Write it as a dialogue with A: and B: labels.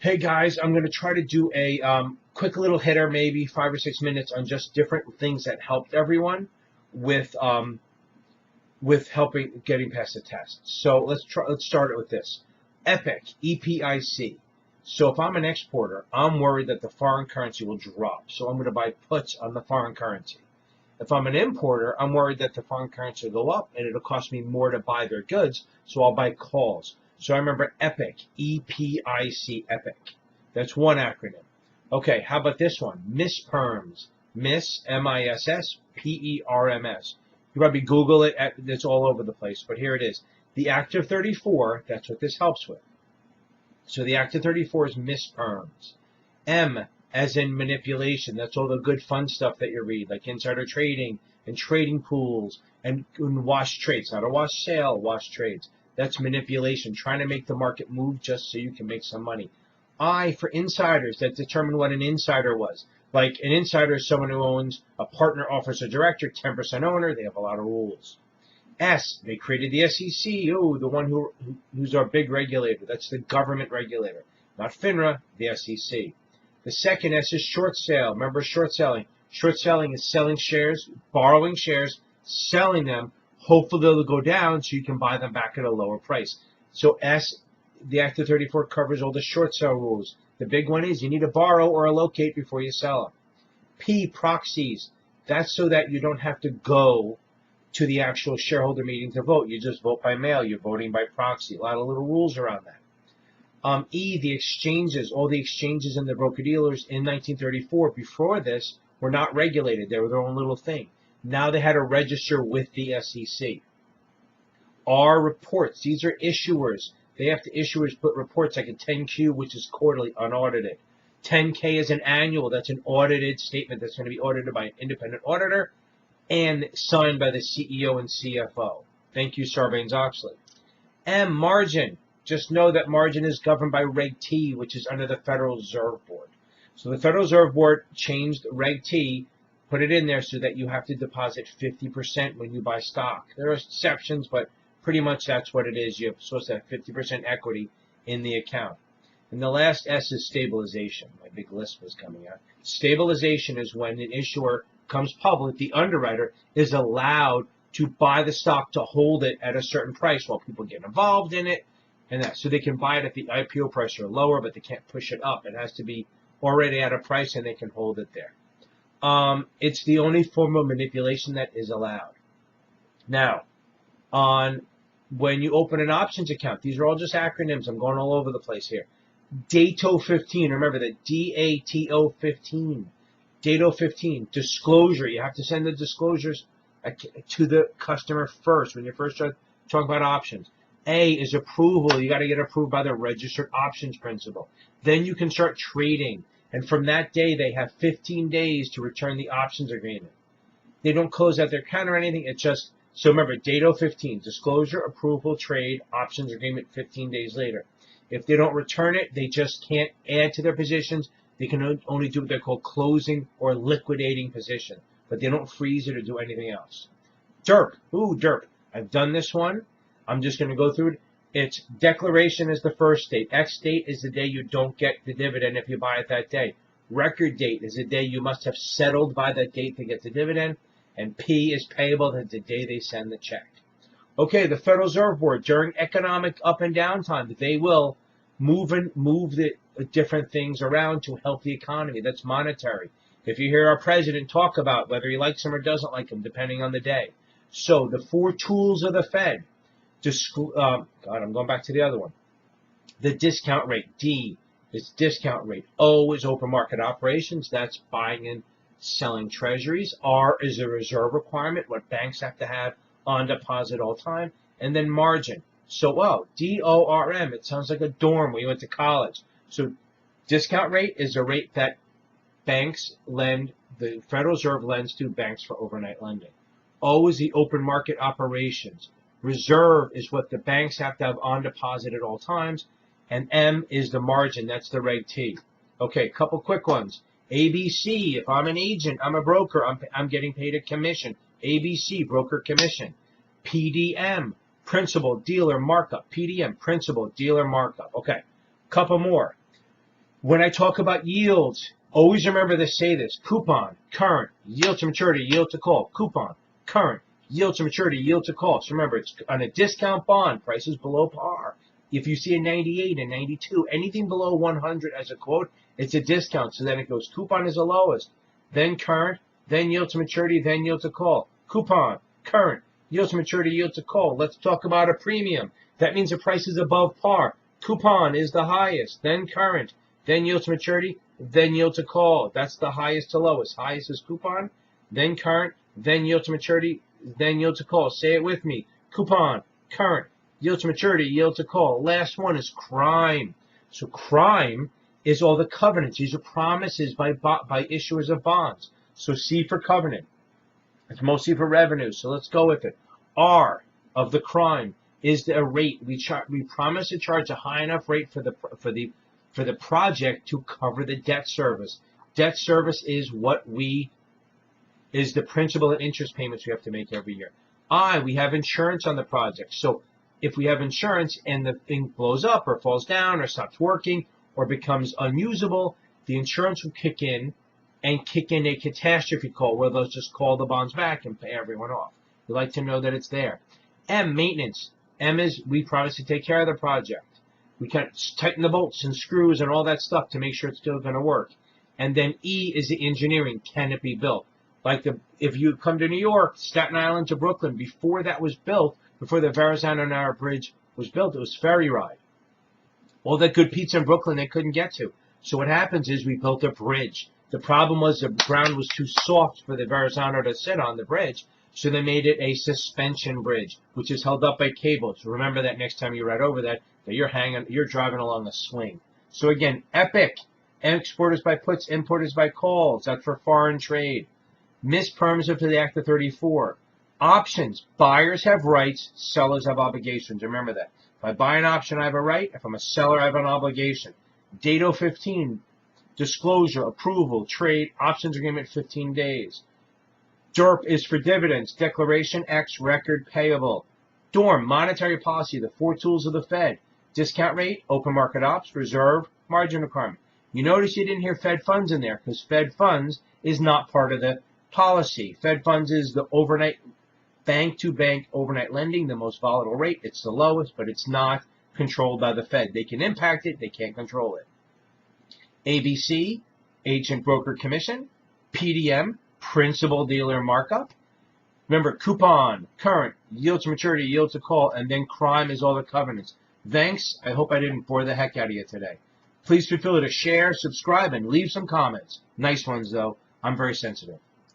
A: Hey guys, I'm going to try to do a quick little hitter, maybe 5 or 6 minutes on just different things that helped everyone with helping getting past the test. So let's start it with this. EPIC, EPIC. So if I'm an exporter, I'm worried that the foreign currency will drop. So I'm going to buy puts on the foreign currency. If I'm an importer, I'm worried that the foreign currency will go up and it'll cost me more to buy their goods, so I'll buy calls. So I remember EPIC, EPIC, EPIC. That's one acronym. Okay, how about this one? MISSPERMS, MISS, MISSPERMS. You probably Google it, it's all over the place, but here it is. The Act of 34, that's what this helps with. So the Act of 34 is MISSPERMS. M as in manipulation, that's all the good fun stuff that you read, like insider trading and trading pools and wash trades, not a wash sale, wash trades. That's manipulation, trying to make the market move just so you can make some money. I for insiders, that determine what an insider was. Like an insider is someone who owns a partner, officer, director, 10% owner. They have a lot of rules. S, they created the SEC. Oh, the one who's our big regulator. That's the government regulator. Not FINRA, the SEC. The second S is short sale. Remember short selling. Short selling is selling shares, borrowing shares, selling them. Hopefully they'll go down so you can buy them back at a lower price. So S, the Act of 34 covers all the short sale rules. The big one is you need to borrow or allocate before you sell them. P, proxies. That's so that you don't have to go to the actual shareholder meeting to vote. You just vote by mail. You're voting by proxy. A lot of little rules around that. E, the exchanges. All the exchanges and the broker-dealers in 1934, before this, were not regulated. They were their own little thing. Now they had to register with the SEC. R, reports. These are issuers. They have to issuers put reports like a 10Q, which is quarterly, unaudited. 10K is an annual. That's an audited statement that's going to be audited by an independent auditor and signed by the CEO and CFO. Thank you, Sarbanes-Oxley. M, margin. Just know that margin is governed by Reg T, which is under the Federal Reserve Board. So the Federal Reserve Board changed Reg T, put it in there so that you have to deposit 50% when you buy stock. There are exceptions, but pretty much that's what it is. You're supposed to have 50% equity in the account. And the last S is stabilization. My big list was coming out. Stabilization is when an issuer comes public, the underwriter is allowed to buy the stock to hold it at a certain price while people get involved in it. And that, so they can buy it at the IPO price or lower, but they can't push it up. It has to be already at a price and they can hold it there. It's the only form of manipulation that is allowed. Now, when you open an options account, these are all just acronyms. I'm going all over the place here. DATO 15, remember that DATO 15. DATO 15, disclosure. You have to send the disclosures to the customer first when you first start talking about options. A is approval. You got to get approved by the registered options principal. Then you can start trading. And from that day, they have 15 days to return the options agreement. They don't close out their account or anything. It's just, so remember, DATO 15, disclosure, approval, trade, options agreement 15 days later. If they don't return it, they just can't add to their positions. They can only do what they're called closing or liquidating position. But they don't freeze it or do anything else. DERP. Ooh, DERP. I've done this one. I'm just going to go through it. It's declaration is the first date. X date is the day you don't get the dividend if you buy it that day. Record date is the day you must have settled by that date to get the dividend. And P is payable the day they send the check. Okay, the Federal Reserve Board, during economic up and down time, they will move the different things around to help the economy. That's monetary. If you hear our president talk about whether he likes him or doesn't like him, depending on the day. So the 4 tools of the Fed. God, I'm going back to the other one. The discount rate. D is discount rate. O is open market operations. That's buying and selling treasuries. R is a reserve requirement, what banks have to have on deposit all time. And then margin. So, DORM. It sounds like a dorm when you went to college. So discount rate is a rate that banks lend, the Federal Reserve lends to banks for overnight lending. O is the open market operations. Reserve is what the banks have to have on deposit at all times. And M is the margin. That's the Reg T. Okay, a couple quick ones. ABC, if I'm an agent, I'm a broker, I'm getting paid a commission. ABC, broker commission. PDM, principal dealer markup. PDM, principal dealer markup. Okay, couple more. When I talk about yields, always remember to say this. Coupon, current, yield to maturity, yield to call. Coupon, current, yield to maturity, yield to call. So remember, it's on a discount bond, prices below par. If you see a 98, a 92, anything below 100 as a quote, it's a discount. So then it goes coupon is the lowest, then current, then yield to maturity, then yield to call. Coupon, current, yield to maturity, yield to call. Let's talk about a premium. That means the price is above par. Coupon is the highest, then current, then yield to maturity, then yield to call. That's the highest to lowest. Highest is coupon, then current, then yield to maturity, then yield to call. Say it with me. Coupon, current, yield to maturity, yield to call. Last one is crime. So crime is all the covenants. These are promises by issuers of bonds. So C for covenant. It's mostly for revenue. So let's go with it. R of the crime is the rate. We promise to charge a high enough rate for the project to cover the debt service. Debt service is is the principal and interest payments we have to make every year. I, we have insurance on the project. So if we have insurance and the thing blows up or falls down or stops working or becomes unusable, the insurance will kick in and kick in a catastrophe call where they'll just call the bonds back and pay everyone off. We like to know that it's there. M, maintenance. M is we promise to take care of the project. We can tighten the bolts and screws and all that stuff to make sure it's still going to work. And then E is the engineering. Can it be built? Like if you come to New York, Staten Island to Brooklyn, before that was built, before the Verrazano Bridge was built, it was ferry ride. All that good pizza in Brooklyn they couldn't get to. So what happens is we built a bridge. The problem was the ground was too soft for the Verrazano to sit on the bridge, so they made it a suspension bridge, which is held up by cables. So remember that next time you ride over that you're driving along a swing. So again, EPIC, exporters by puts, importers by calls. That's for foreign trade. MISSPERMS are for the Act of 34. Options, buyers have rights, sellers have obligations. Remember that. If I buy an option, I have a right. If I'm a seller, I have an obligation. DATO 15, disclosure, approval, trade, options agreement 15 days. DERP is for dividends, declaration X, record payable. DORM, monetary policy, the four tools of the Fed. Discount rate, open market ops, reserve, margin requirement. You notice you didn't hear Fed funds in there because Fed funds is not part of the policy. Fed funds is the overnight bank-to-bank overnight lending, the most volatile rate. It's the lowest, but it's not controlled by the Fed. They can impact it. They can't control it. ABC, agent broker commission. PDM, principal dealer markup. Remember, coupon, current, yield to maturity, yield to call, and then crime is all the covenants. Thanks. I hope I didn't bore the heck out of you today. Please feel free to share, subscribe, and leave some comments. Nice ones, though. I'm very sensitive.